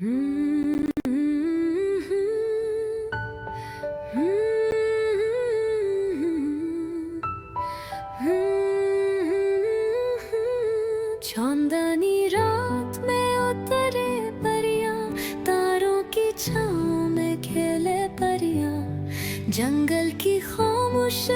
हम्म, चांदनी रात में उतरे परियां, तारों की छाँव में खेले परियां, जंगल की खामोश